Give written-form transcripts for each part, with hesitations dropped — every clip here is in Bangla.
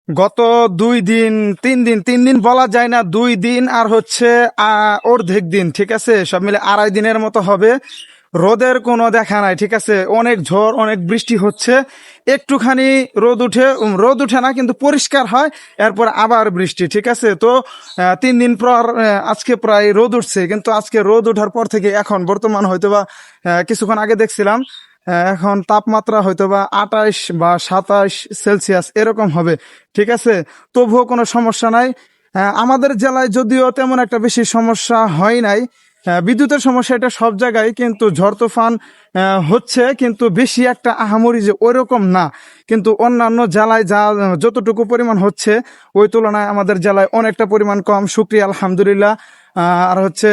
গত 2 দিন 3 দিন, 3 দিন বলা যায় না, 2 দিন আর হচ্ছে অর্ধেক দিন, ঠিক আছে, সব মিলে 2.5 দিনের মতো হবে। রোদের কোনো দেখা নাই, ঠিক আছে, অনেক ঝড় অনেক বৃষ্টি হচ্ছে। একটুখানি রোদ উঠে না কিন্তু পরিষ্কার হয়, এরপর আবার বৃষ্টি, ঠিক আছে। তো 3 দিন পর আজকে প্রায় রোদ উঠছে, কিন্তু আজকে রোদ ওঠার পর থেকে এখন বর্তমান হয়তোবা কিছুক্ষণ আগে দেখছিলাম এখন তাপমাত্রা হয়তোবা 28 বা 27 সেলসিয়াস এরকম হবে, ঠিক আছে। তবুও কোনো সমস্যা নাই। আমাদের জেলায় যদিও তেমন একটা বেশি সমস্যা হয় নাই। বিদ্যুতের সমস্যা এটা সব জায়গায়, কিন্তু ঝড় তুফান হচ্ছে, কিন্তু বেশি একটা আহামরি যে ওইরকম না। কিন্তু অন্যান্য জেলায় যতটুকু পরিমাণ হচ্ছে ওই তুলনায় আমাদের জেলায় অনেকটা পরিমাণ কম, শুকরিয়া আলহামদুলিল্লাহ। আর হচ্ছে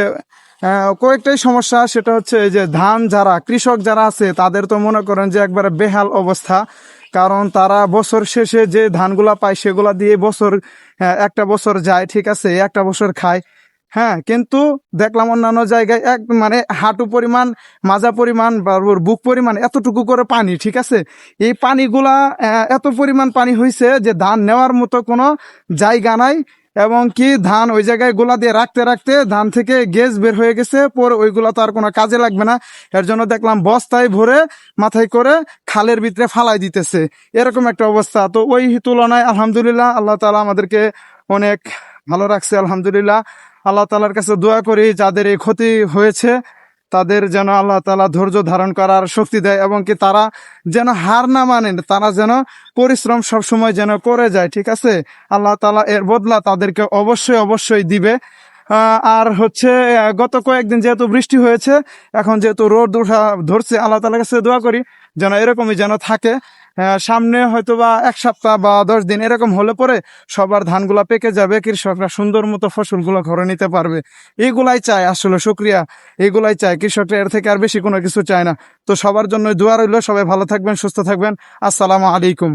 কয়েকটাই সমস্যা, সেটা হচ্ছে এই যে কৃষক যারা আছে তাদের তো মনে করেন যে একবারে বেহাল অবস্থা। কারণ তারা বছর শেষে যে ধানগুলা পায় সেগুলা দিয়ে একটা বছর যায়, ঠিক আছে, একটা বছর খায়। হ্যাঁ, কিন্তু দেখলাম অন্যান্য জায়গায় মানে হাঁটু পরিমাণ, মাজা পরিমাণ বা বুক পরিমাণ এতটুকু করে পানি, ঠিক আছে। এই পানিগুলা এত পরিমাণ পানি হয়েছে যে ধান নেওয়ার মতো কোনো জায়গা নাই, এবং কি ধান ওই জায়গায় গোলা দিয়ে রাখতে রাখতে ধান থেকে গ্যাস বের হয়ে গেছে, পরে ওইগুলা তো আর কোনো কাজে লাগবে না। এর জন্য দেখলাম বস্তায় ভরে মাথায় করে খালের ভিতরে ফালাই দিতেছে, এরকম একটা অবস্থা। তো ওই তুলনায় আলহামদুলিল্লাহ আল্লাহ তাআলা আমাদেরকে অনেক ভালো রাখছে, আলহামদুলিল্লাহ। আল্লাহ তাআলার কাছে দোয়া করি যাদের এই ক্ষতি হয়েছে তাদের যেন আল্লাহ তাআলা ধৈর্য ধারণ করার শক্তি দেয়, এবং কি তারা যেন হার না মানেন, তারা যেন পরিশ্রম সবসময় যেন করে যায়, ঠিক আছে। আল্লাহ তাআলা এর বদলা তাদেরকে অবশ্যই অবশ্যই দিবে। আর হচ্ছে গত কয়েকদিন যেহেতু বৃষ্টি হয়েছে, এখন যেহেতু রোদ ধরছে, আল্লাহ তাআলার কাছে দোয়া করি যেন এরকমই যেন থাকে। সামনে হয়তোবা 1 সপ্তাহ বা 10 দিন এরকম হলে পরে সবার ধানগুলা পেকে যাবে, কৃষকরা সুন্দর মতো ফসলগুলো ঘরে নিতে পারবে। এইগুলাই চায় আসলে, শুকরিয়া, এইগুলাই চায় কৃষকরা, এর থেকে আর বেশি কোনো কিছু চায় না। তো সবার জন্য দোয়া রইল, সবাই ভালো থাকবেন, সুস্থ থাকবেন। আসসালামু আলাইকুম।